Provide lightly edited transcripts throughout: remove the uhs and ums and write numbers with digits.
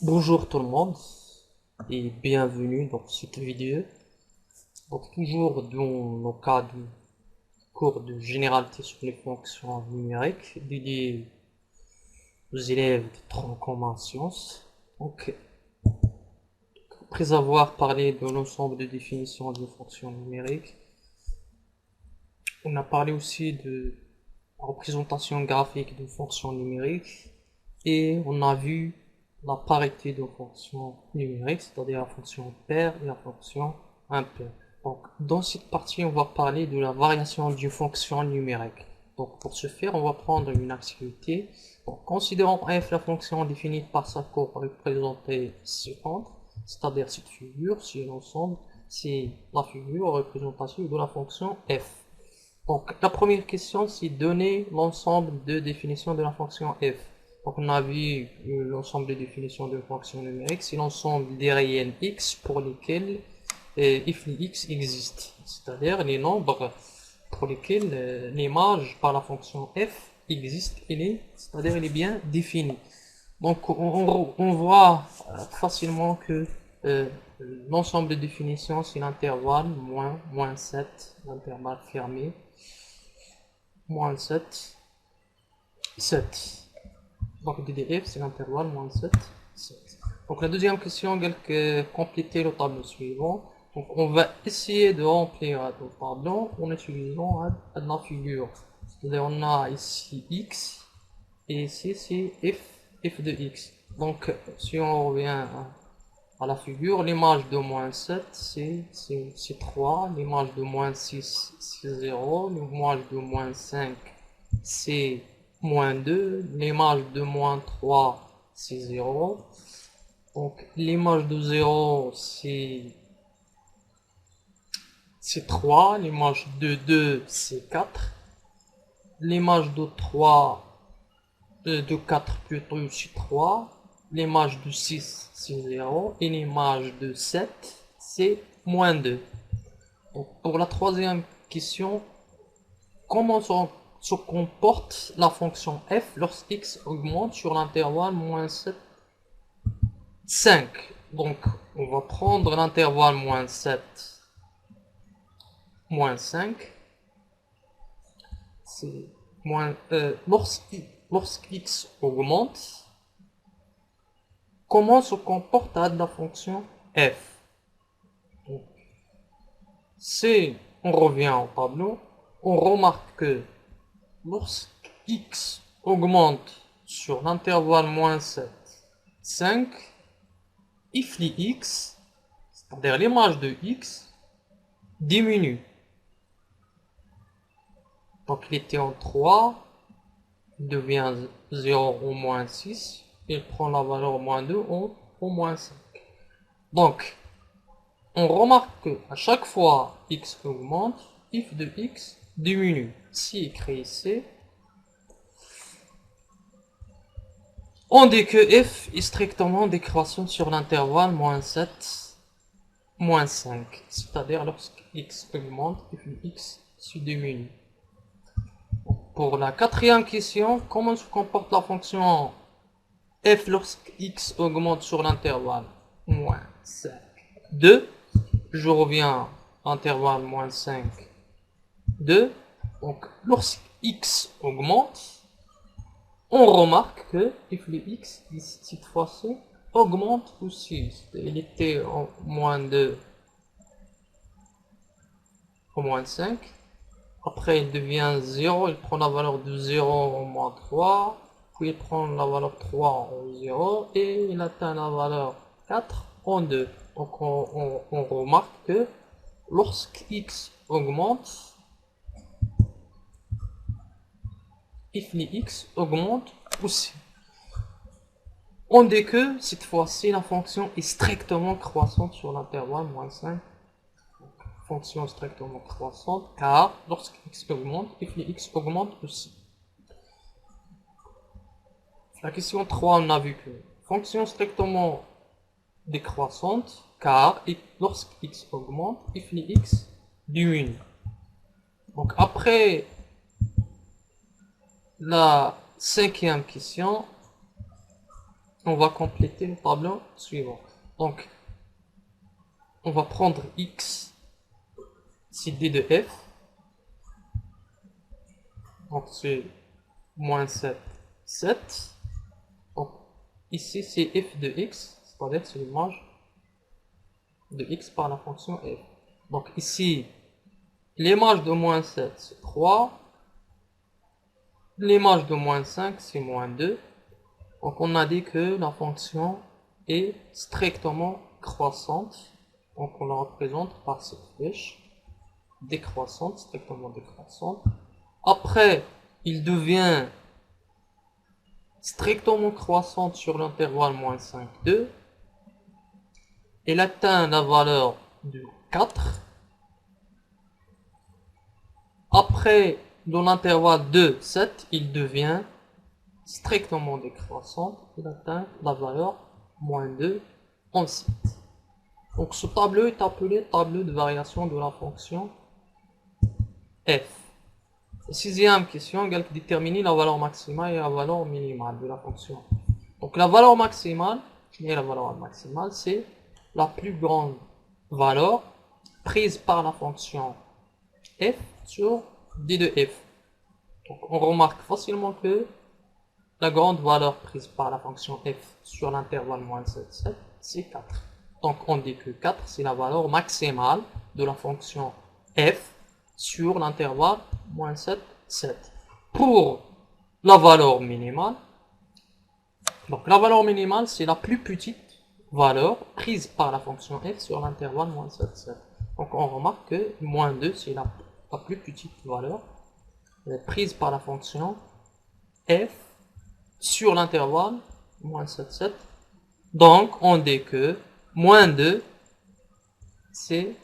Bonjour tout le monde et bienvenue dans cette vidéo. Donc toujours dans le cadre du cours de généralité sur les fonctions numériques dédié aux élèves de tronc commun sciences. Donc après avoir parlé de l'ensemble de définitions de fonctions numériques, on a parlé aussi de la représentation graphique de fonctions numériques et on a vu la parité de fonctions numériques, c'est-à-dire la fonction paire et la fonction impaire. Donc, dans cette partie, on va parler de la variation d'une fonction numérique. Donc, pour ce faire, on va prendre une activité. Donc, considérons f la fonction définie par sa courbe représentée suivante, c'est-à-dire cette figure, c'est l'ensemble, c'est la figure représentative de la fonction f. Donc, la première question, c'est donner l'ensemble de définitions de la fonction f. Donc, on a vu l'ensemble de définitions de fonctions numériques, c'est l'ensemble des réels x pour lesquels if x existe, c'est-à-dire les nombres pour lesquels l'image par la fonction f existe, c'est-à-dire elle est bien définie. Donc, on voit facilement que euh, l'ensemble de définitions, c'est l'intervalle moins 7, l'intervalle fermé, moins 7, 7. Donc DDF, c'est l'intervalle moins 7, 7. Donc la deuxième question, compléter le tableau suivant. Donc on va essayer de remplir le tableau en utilisant la figure. C'est-à-dire on a ici x et ici c'est f de x. Donc si on revient à la figure, l'image de moins 7 c'est 3, l'image de moins 6 c'est 0, l'image de moins 5 c'est moins 2, l'image de moins 3 c'est 0, donc l'image de 0 c'est 3, l'image de 2 c'est 4, l'image de 3 de 4 plutôt c'est 3, l'image de 6 c'est 0 et l'image de 7 c'est moins 2. Donc pour la troisième question, comment se comporte la fonction f lorsque x augmente sur l'intervalle moins 7, 5. Donc, on va prendre l'intervalle moins 7, moins 5. C'est lorsque x augmente, comment se comporte la fonction f? Donc, si on revient au tableau, on remarque que lorsque x augmente sur l'intervalle moins 7, 5, if les x, c'est-à-dire l'image de x, diminue. Donc il était en 3, il devient 0 au moins 6, il prend la valeur moins 2 au moins 5. Donc, on remarque qu'à chaque fois x augmente, if de x diminue. Si écrit ici, on dit que f est strictement décroissant sur l'intervalle moins 7, moins 5. C'est-à-dire lorsque x augmente, if de x se diminue. Pour la quatrième question, comment se comporte la fonction f lorsque x augmente sur l'intervalle moins 5, 2. Je reviens à l'intervalle moins 5, 2. Donc, lorsque x augmente, on remarque que if le x, cette fois-ci, augmente aussi. Il était en moins 2 au moins 5. Après, il devient 0. Il prend la valeur de 0 au moins 3. Puis, il prend la valeur 3 en 0. Et il atteint la valeur 4 en 2. Donc, on remarque que lorsque x augmente, if les x augmente aussi. On dit que cette fois-ci, la fonction est strictement croissante sur l'intervalle moins 5. Fonction strictement croissante, car lorsque x augmente, if les x augmente aussi. La question 3, on a vu que fonction strictement décroissante, car lorsque x augmente, if les x diminue. Donc après la cinquième question, on va compléter le tableau suivant. Donc, on va prendre x, c'est d de f. Donc, c'est moins 7, 7. Donc, ici, c'est f de x, c'est-à-dire c'est l'image de x par la fonction f. Donc, ici, l'image de moins 7, c'est 3. L'image de moins 5, c'est moins 2. Donc, on a dit que la fonction est strictement croissante. Donc, on la représente par cette flèche décroissante, strictement décroissante. Après, il devient strictement croissante sur l'intervalle moins 5, 2. Il atteint la valeur de 4. Après, dans l'intervalle 2, 7, il devient strictement décroissante. Il atteint la valeur moins 2 ensuite. Donc ce tableau est appelé tableau de variation de la fonction f. Sixième question, déterminer la valeur maximale et la valeur minimale de la fonction. Donc la valeur maximale, c'est la plus grande valeur prise par la fonction f sur d de f. Donc on remarque facilement que la grande valeur prise par la fonction f sur l'intervalle moins 7, 7, c'est 4. Donc on dit que 4, c'est la valeur maximale de la fonction f sur l'intervalle moins 7, 7. Pour la valeur minimale, donc la valeur minimale, c'est la plus petite valeur prise par la fonction f sur l'intervalle moins 7, 7. Donc on remarque que moins 2, c'est la plus petite valeur prise par la fonction f sur l'intervalle moins 7, 7. Donc on dit que moins 2, c'est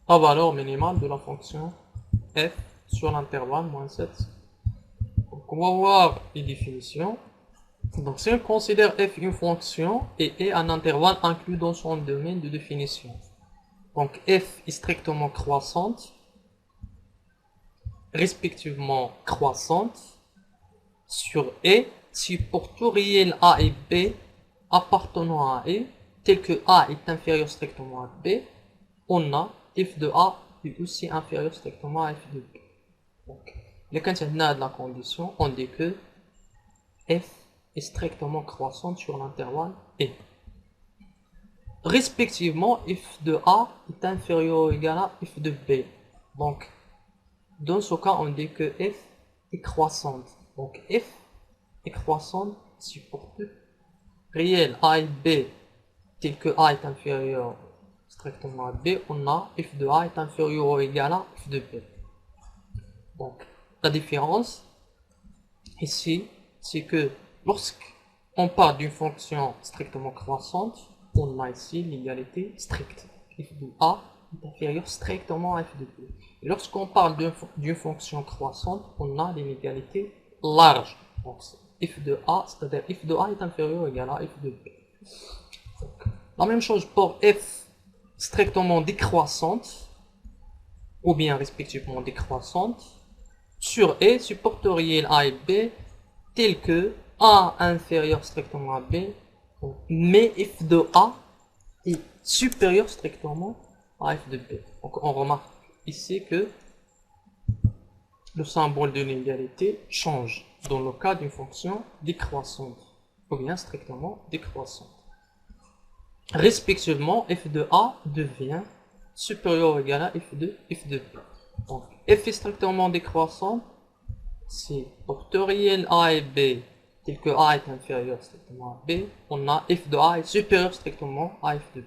la valeur minimale de la fonction f sur l'intervalle moins 7. Donc on va voir les définitions. Donc si on considère f une fonction et est un intervalle inclus dans son domaine de définition. Donc f est strictement croissante, respectivement croissante, sur e si pour tout réel a et b appartenant à e, tel que a est inférieur strictement à b, on a f de a est aussi inférieur strictement à f de b. Donc, les contenants de la condition, on dit que f est strictement croissante sur l'intervalle e. Respectivement, f de a est inférieur ou égal à f de b. Donc, dans ce cas, on dit que f est croissante. Donc, f est croissante si pour tout réel a et b, tel que a est inférieur strictement à b, on a f de a est inférieur ou égal à f de b. Donc, la différence ici, c'est que lorsqu'on parle d'une fonction strictement croissante, on a ici l'égalité stricte. f de a est inférieur strictement à f de b. Et lorsqu'on parle d'une fonction croissante, on a l'inégalité large. Donc, f de a, c'est-à-dire f de a est inférieur ou égal à f de b. Donc, la même chose pour f strictement décroissante, ou bien respectivement décroissante, sur e supporte réel a et b, tel que a inférieur strictement à b, mais f de a est supérieur strictement à f de b. Donc on remarque ici que le symbole de l'égalité change dans le cas d'une fonction décroissante, ou bien strictement décroissante. Respectivement, f de a devient supérieur ou égal à f de b. Donc, f est strictement décroissante, si pour tout réel a et b, tel que a est inférieur strictement à b, on a f de a est supérieur strictement à f de b.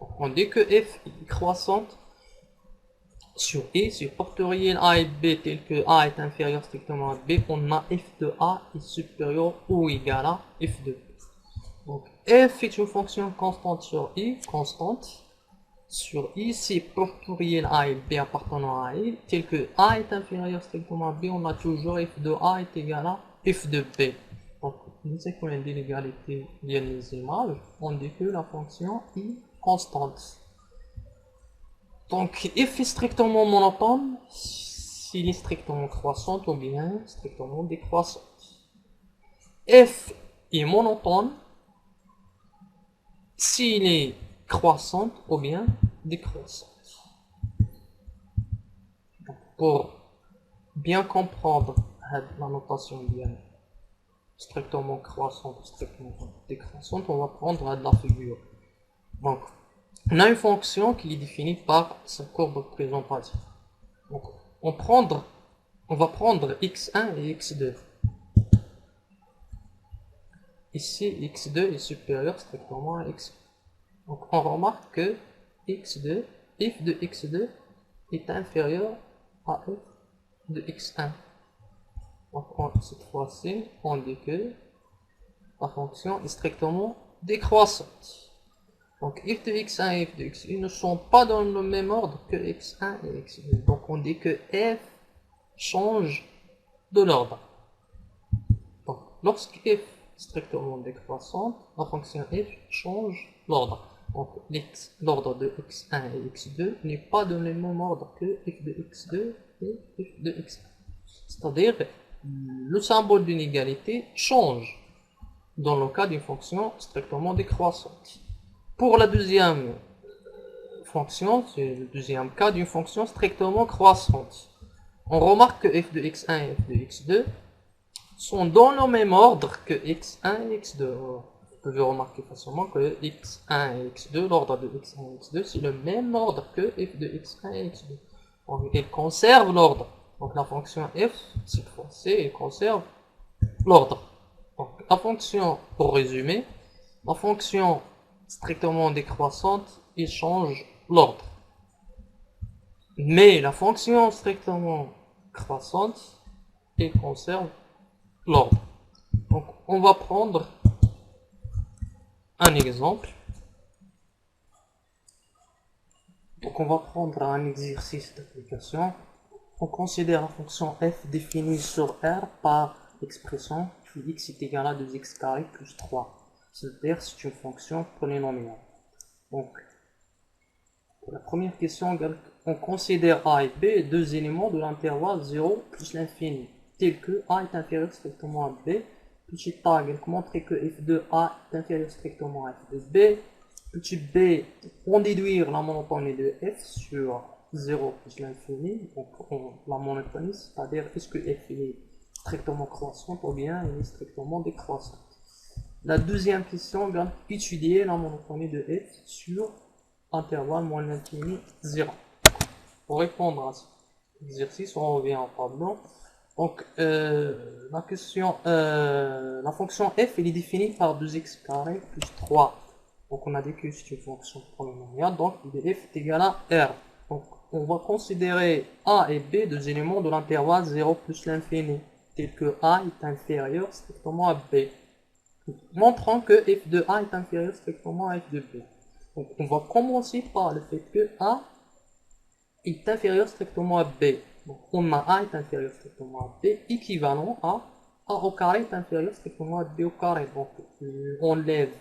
Donc, on dit que f est croissante sur e, si pour tout réel a et b, tel que a est inférieur strictement à b, on a f de a est supérieur ou égal à f de b. Donc, f est une fonction constante sur i, constante sur i, si pour tout réel a et b appartenant à i, tel que a est inférieur strictement à b, on a toujours f de a est égal à f de b. Donc, dès qu'on dit l'égalité via les images, on dit que la fonction est constante. Donc, f est strictement monotone s'il est strictement croissante ou bien strictement décroissante. F est monotone s'il est croissante ou bien décroissante. Donc, pour bien comprendre la notation bien strictement croissante, strictement décroissante, on va prendre la figure. Donc, on a une fonction qui est définie par sa courbe représentative. Donc, on va prendre x1 et x2. Ici, x2 est supérieur strictement à x1. Donc, on remarque que x2, f de x2 est inférieur à f de x1. Donc, cette fois-ci, on dit que la fonction est strictement décroissante. Donc, f de x1 et f de x2 ne sont pas dans le même ordre que x1 et x2. Donc, on dit que f change de l'ordre. Donc, lorsque f est strictement décroissante, la fonction f change l'ordre. Donc, l'ordre de x1 et x2 n'est pas dans le même ordre que f de x2 et f de x1. C'est-à-dire, le symbole d'inégalité change dans le cas d'une fonction strictement décroissante. Pour la deuxième fonction, c'est le deuxième cas d'une fonction strictement croissante. On remarque que f de x1 et f de x2 sont dans le même ordre que x1 et x2. Vous pouvez remarquer facilement que x1 et x2, l'ordre de x1 et x2, c'est le même ordre que f de x1 et x2. Donc, il conserve l'ordre. Donc, la fonction f, cette fois-ci, elle conserve l'ordre. Donc, la fonction, pour résumer, la fonction strictement décroissante, il change l'ordre. Mais la fonction strictement croissante, elle conserve l'ordre. Donc, on va prendre un exemple. Donc, on va prendre un exercice d'application. On considère la fonction f définie sur R par l'expression x est égal à 2x carré plus 3. C'est-à-dire c'est une fonction polynomiale. Donc, pour la première question, on considère a et b deux éléments de l'intervalle 0 plus l'infini, tel que a est inférieur strictement à b. Petit a, montrer que f de a est inférieur strictement à f de b. Petit b, on déduire la monotonie de f sur 0 plus l'infini. Donc, la monotonie, c'est-à-dire est-ce que f est strictement croissante ou bien elle est strictement décroissante. La deuxième question, étudier la monotonie de f sur intervalle moins l'infini 0. Pour répondre à cet exercice, on revient au tableau. Donc, la fonction f elle est définie par 2x carré plus 3. Donc, on a dit que c'est une fonction polynomiale. Donc, f est égal à r. Donc, on va considérer a et b deux éléments de l'intervalle 0 plus l'infini, tel que a est inférieur strictement à b, montrant que f de a est inférieur strictement à f de b. Donc, on va commencer par le fait que a est inférieur strictement à b. Donc, on a a est inférieur strictement à b, équivalent à a au carré est inférieur strictement à b au carré. Donc, on lève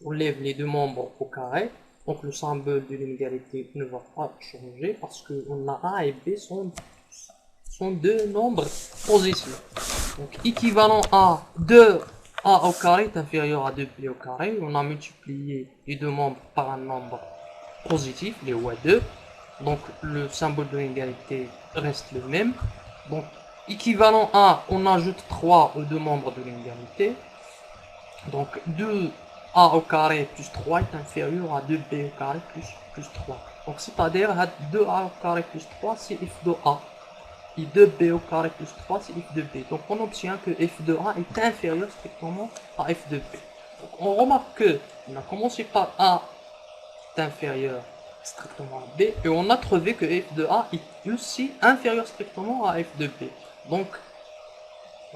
les deux membres au carré. Donc, le symbole de l'inégalité ne va pas changer parce que on a a et b sont deux nombres positifs. Donc, équivalent à 2a au carré est inférieur à 2b au carré. On a multiplié les deux membres par un nombre positif, les y2. Donc, le symbole de l'égalité reste le même. Donc, équivalent à, on ajoute 3 aux deux membres de l'égalité. Donc, 2a au carré plus 3 est inférieur à 2b au carré plus 3. Donc, c'est-à-dire 2a au carré plus 3, c'est f de a. Et 2b au carré plus 3, c'est f de b. Donc, on obtient que f de a est inférieur strictement à f de b. Donc, on remarque que on a commencé par a est inférieur strictement à b, et on a trouvé que f de a est aussi inférieur strictement à f de b. Donc,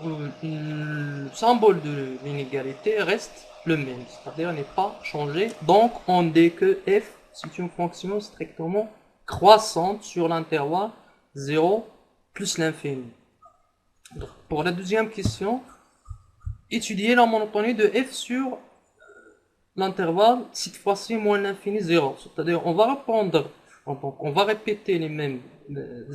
le symbole de l'inégalité reste le même, c'est-à-dire n'est pas changé. Donc, on dit que f, c'est une fonction strictement croissante sur l'intervalle 0 plus l'infini. Pour la deuxième question, étudier la monotonie de f sur l'intervalle, cette fois-ci moins l'infini 0. C'est-à-dire, on va répondre, on va répéter les mêmes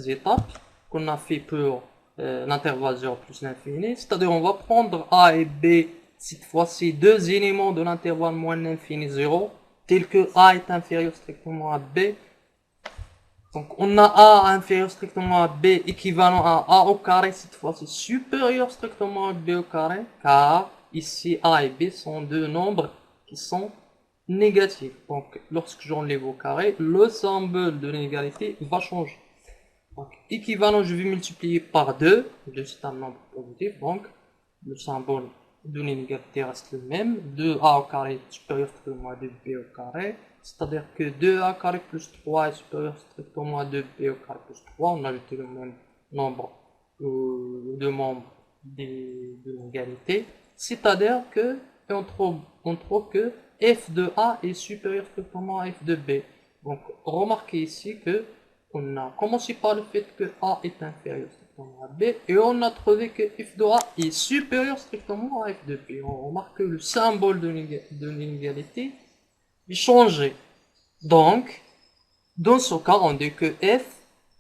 étapes qu'on a fait pour l'intervalle 0 plus l'infini. C'est-à-dire, on va prendre a et b cette fois-ci deux éléments de l'intervalle moins l'infini 0, tel que A est inférieur strictement à B. Donc on a A inférieur strictement à B équivalent à A au carré, cette fois-ci supérieur strictement à B au carré, car ici A et B sont deux nombres qui sont négatifs. Donc lorsque j'enlève au carré, le symbole de l'inégalité va changer. Donc équivalent, je vais multiplier par 2, 2 c'est un nombre positif, donc le symbole de l'inégalité reste le même, 2a au carré est supérieur strictement à 2b au carré, c'est-à-dire que 2a carré plus 3 est supérieur strictement à 2b au carré plus 3, on a ajouté le même nombre de membres de l'égalité, c'est-à-dire que on trouve que f de a est supérieur strictement à f de b. Donc remarquez ici que on a commencé par le fait que a est inférieur strictement à b et on a trouvé que f de a est supérieur strictement à f de b. On remarque que le symbole de l'inégalité est changé. Donc, dans ce cas, on dit que f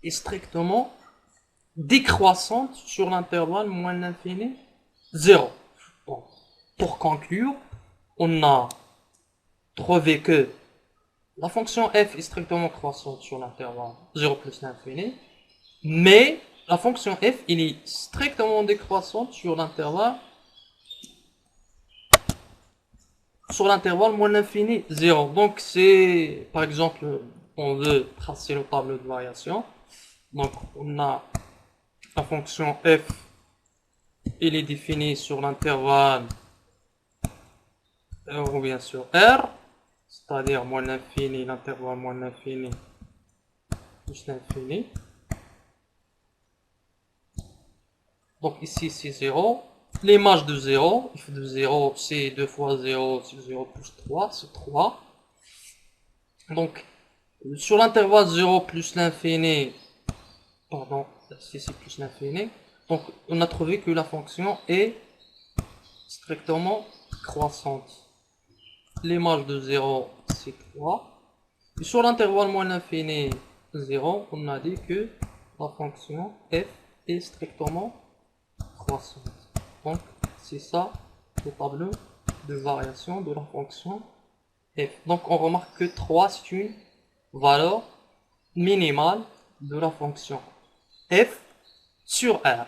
est strictement décroissante sur l'intervalle moins l'infini 0. Bon, pour conclure, on a trouvé que la fonction f est strictement croissante sur l'intervalle 0 plus l'infini, mais la fonction f il est strictement décroissante sur l'intervalle moins l'infini 0. Donc c'est, par exemple, on veut tracer le tableau de variation. Donc on a la fonction f, il est défini sur l'intervalle ou bien sur R, c'est-à-dire moins l'infini, l'intervalle moins l'infini plus l'infini. Donc ici c'est 0. L'image de 0, f de 0 c'est 2 fois 0, c'est 0 plus 3, c'est 3. Donc sur l'intervalle 0 plus l'infini, pardon, c'est plus l'infini, donc on a trouvé que la fonction est strictement croissante. L'image de 0 c'est 3. Et sur l'intervalle moins l'infini 0, on a dit que la fonction f est strictement croissante. Donc c'est ça le tableau de variation de la fonction f. Donc on remarque que 3 c'est une valeur minimale de la fonction f sur R.